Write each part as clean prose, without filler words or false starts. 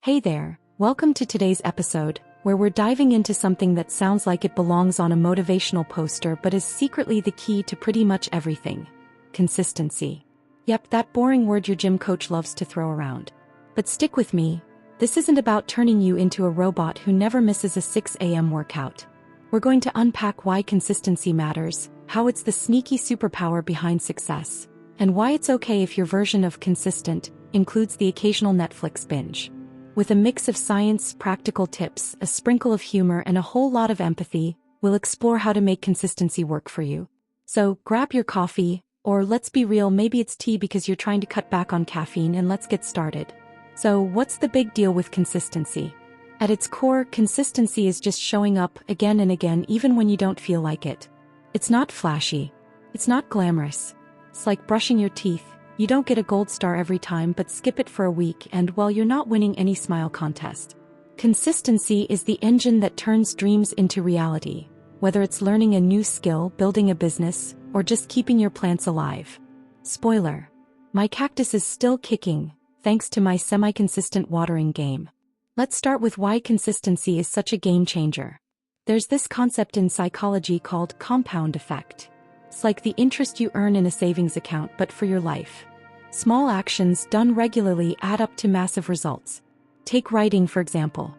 Hey there, welcome to today's episode, where we're diving into something that sounds like it belongs on a motivational poster but is secretly the key to pretty much everything: consistency. Yep, that boring word your gym coach loves to throw around. But stick with me, this isn't about turning you into a robot who never misses a 6 a.m. workout. We're going to unpack why consistency matters, how it's the sneaky superpower behind success, and why it's okay if your version of consistent includes the occasional Netflix binge. With a mix of science, practical tips, a sprinkle of humor, and a whole lot of empathy, we'll explore how to make consistency work for you. So grab your coffee, or let's be real, maybe it's tea because you're trying to cut back on caffeine, and let's get started. So what's the big deal with consistency? At its core, consistency is just showing up again and again even when you don't feel like it. It's not flashy. It's not glamorous. It's like brushing your teeth. You don't get a gold star every time, but skip it for a week and, well, you're not winning any smile contest. Consistency is the engine that turns dreams into reality, whether it's learning a new skill, building a business, or just keeping your plants alive. Spoiler: my cactus is still kicking, thanks to my semi-consistent watering game. Let's start with why consistency is such a game changer. There's this concept in psychology called compound effect. It's like the interest you earn in a savings account, but for your life. Small actions done regularly add up to massive results. Take writing, for example.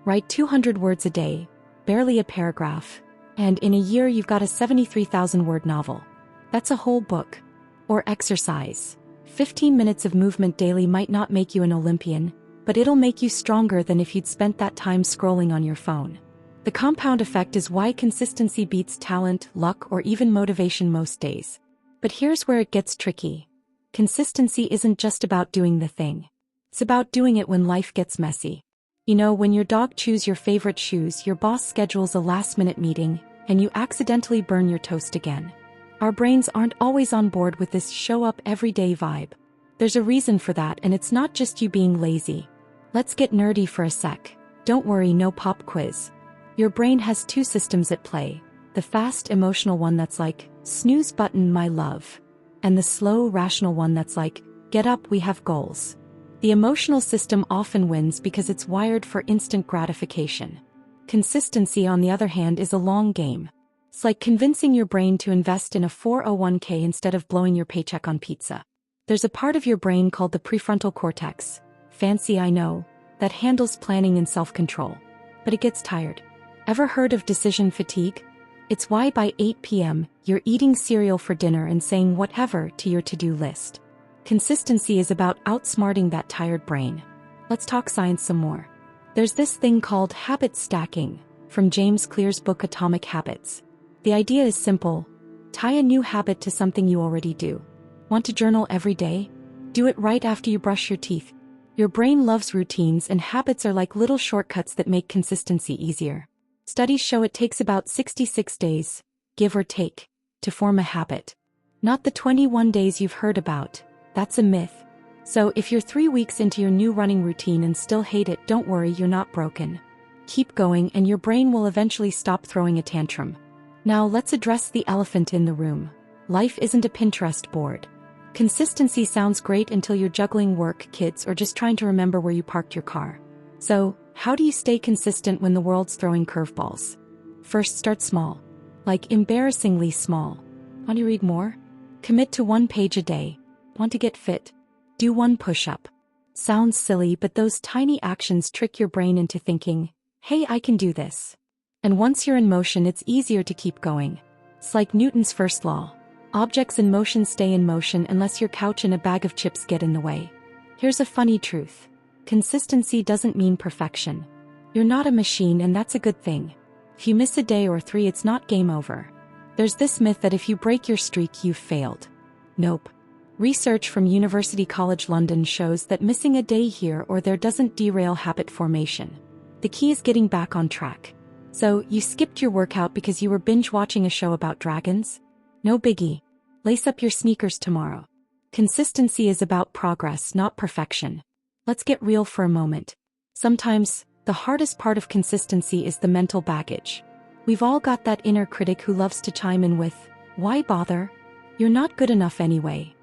Write 200 words a day, barely a paragraph, and in a year you've got a 73,000-word novel. That's a whole book. Or exercise. 15 minutes of movement daily might not make you an Olympian, but it'll make you stronger than if you'd spent that time scrolling on your phone. The compound effect is why consistency beats talent, luck, or even motivation most days. But here's where it gets tricky. Consistency isn't just about doing the thing. It's about doing it when life gets messy. You know, when your dog chews your favorite shoes, your boss schedules a last-minute meeting, and you accidentally burn your toast again. Our brains aren't always on board with this show-up-every-day vibe. There's a reason for that, and it's not just you being lazy. Let's get nerdy for a sec. Don't worry, no pop quiz. Your brain has two systems at play: the fast, emotional one that's like, snooze button, my love, and the slow, rational one that's like, get up, we have goals. The emotional system often wins because it's wired for instant gratification. Consistency, on the other hand, is a long game. It's like convincing your brain to invest in a 401k instead of blowing your paycheck on pizza. There's a part of your brain called the prefrontal cortex, fancy I know, that handles planning and self-control. But it gets tired. Ever heard of decision fatigue? It's why by 8 p.m., you're eating cereal for dinner and saying whatever to your to-do list. Consistency is about outsmarting that tired brain. Let's talk science some more. There's this thing called habit stacking, from James Clear's book Atomic Habits. The idea is simple: tie a new habit to something you already do. Want to journal every day? Do it right after you brush your teeth. Your brain loves routines, and habits are like little shortcuts that make consistency easier. Studies show it takes about 66 days, give or take, to form a habit. Not the 21 days you've heard about. That's a myth. So if you're 3 weeks into your new running routine and still hate it, don't worry, you're not broken. Keep going and your brain will eventually stop throwing a tantrum. Now let's address the elephant in the room. Life isn't a Pinterest board. Consistency sounds great until you're juggling work, kids, or just trying to remember where you parked your car. So, how do you stay consistent when the world's throwing curveballs? First, start small. Like embarrassingly small. Want to read more? Commit to 1 page a day. Want to get fit? Do 1 push-up. Sounds silly, but those tiny actions trick your brain into thinking, hey, I can do this. And once you're in motion, it's easier to keep going. It's like Newton's first law. Objects in motion stay in motion unless your couch and a bag of chips get in the way. Here's a funny truth. Consistency doesn't mean perfection. You're not a machine, and that's a good thing. If you miss a day or 3, it's not game over. There's this myth that if you break your streak, you've failed. Nope. Research from University College London shows that missing a day here or there doesn't derail habit formation. The key is getting back on track. So, you skipped your workout because you were binge-watching a show about dragons? No biggie. Lace up your sneakers tomorrow. Consistency is about progress, not perfection. Let's get real for a moment. Sometimes, the hardest part of consistency is the mental baggage. We've all got that inner critic who loves to chime in with, why bother? You're not good enough anyway.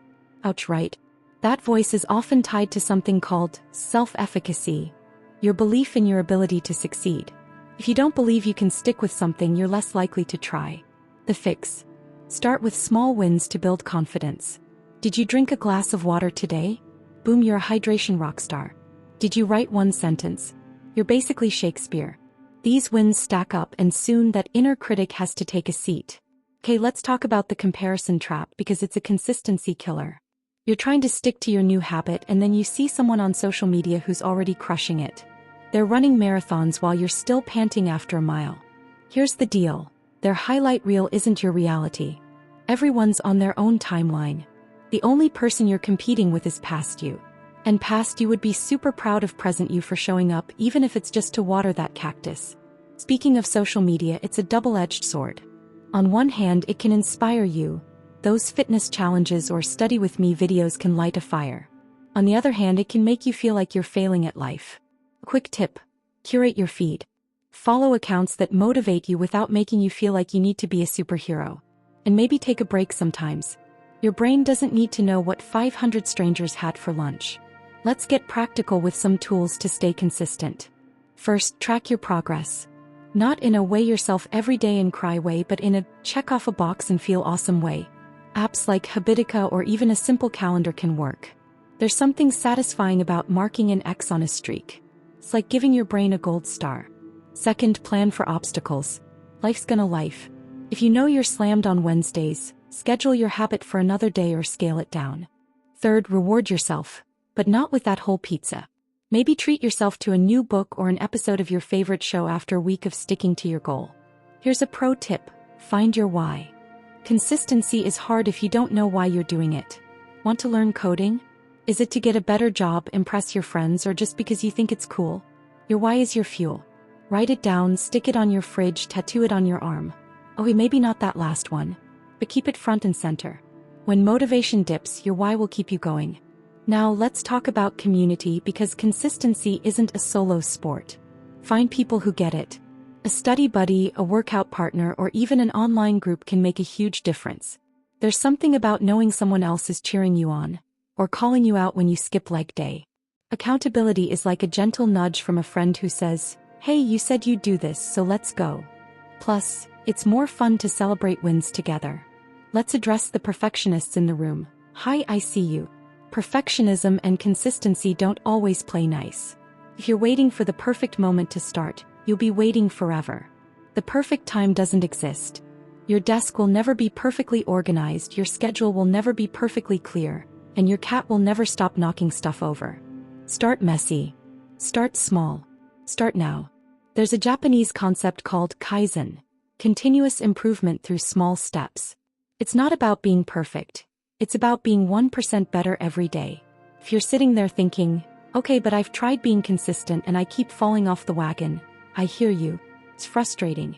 Ouch, right? That voice is often tied to something called self-efficacy. your belief in your ability to succeed. If you don't believe you can stick with something, you're less likely to try. The fix. Start with small wins to build confidence. Did you drink a glass of water today? Boom, you're a hydration rockstar. Did you write one sentence? You're basically Shakespeare. These wins stack up, and soon that inner critic has to take a seat. Okay, let's talk about the comparison trap, because it's a consistency killer. You're trying to stick to your new habit, and then you see someone on social media who's already crushing it. They're running marathons while you're still panting after a mile. Here's the deal. Their highlight reel isn't your reality. Everyone's on their own timeline. The only person you're competing with is past you. And past you would be super proud of present you for showing up, even if it's just to water that cactus. Speaking of social media, it's a double-edged sword. On one hand, it can inspire you. Those fitness challenges or study with me videos can light a fire. On the other hand, it can make you feel like you're failing at life. Quick tip: curate your feed. Follow accounts that motivate you without making you feel like you need to be a superhero. And maybe take a break sometimes. Your brain doesn't need to know what 500 strangers had for lunch. Let's get practical with some tools to stay consistent. First, track your progress. Not in a weigh yourself every day and cry way, but in a check off a box and feel awesome way. Apps like Habitica or even a simple calendar can work. There's something satisfying about marking an X on a streak. It's like giving your brain a gold star. Second, plan for obstacles. Life's gonna life. If you know you're slammed on Wednesdays, schedule your habit for another day or scale it down. Third, reward yourself. But not with that whole pizza. Maybe treat yourself to a new book or an episode of your favorite show after a week of sticking to your goal. Here's a pro tip: find your why. Consistency is hard if you don't know why you're doing it. Want to learn coding? Is it to get a better job, impress your friends, or just because you think it's cool? Your why is your fuel. Write it down, stick it on your fridge, tattoo it on your arm. Okay, maybe not that last one, but keep it front and center. When motivation dips, your why will keep you going. Now let's talk about community, because consistency isn't a solo sport. Find people who get it. A study buddy, a workout partner, or even an online group can make a huge difference. There's something about knowing someone else is cheering you on, or calling you out when you skip leg day. Accountability is like a gentle nudge from a friend who says, "Hey, you said you'd do this, so let's go." Plus, it's more fun to celebrate wins together. Let's address the perfectionists in the room. Hi, I see you. Perfectionism and consistency don't always play nice. If you're waiting for the perfect moment to start, you'll be waiting forever. The perfect time doesn't exist. Your desk will never be perfectly organized, your schedule will never be perfectly clear, and your cat will never stop knocking stuff over. Start messy. Start small. Start now. There's a Japanese concept called kaizen, continuous improvement through small steps. It's not about being perfect. It's about being 1% better every day. If you're sitting there thinking, "Okay, but I've tried being consistent and I keep falling off the wagon," I hear you. It's frustrating.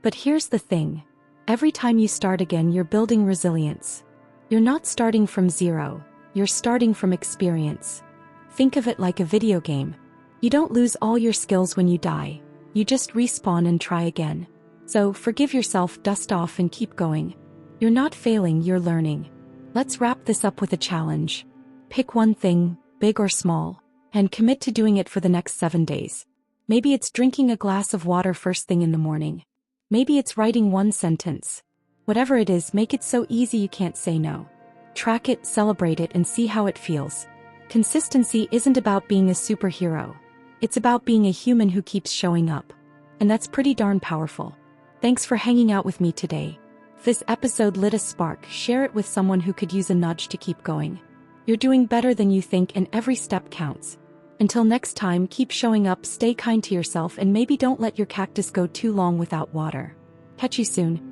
But here's the thing. Every time you start again, you're building resilience. You're not starting from zero. You're starting from experience. Think of it like a video game. You don't lose all your skills when you die. You just respawn and try again. So forgive yourself, dust off, and keep going. You're not failing, you're learning. Let's wrap this up with a challenge. Pick one thing, big or small, and commit to doing it for the next 7 days. Maybe it's drinking a glass of water first thing in the morning. Maybe it's writing one sentence. Whatever it is, make it so easy you can't say no. Track it, celebrate it, and see how it feels. Consistency isn't about being a superhero. It's about being a human who keeps showing up. And that's pretty darn powerful. Thanks for hanging out with me today. If this episode lit a spark, share it with someone who could use a nudge to keep going. You're doing better than you think, and every step counts. Until next time, keep showing up, stay kind to yourself, and maybe don't let your cactus go too long without water. Catch you soon.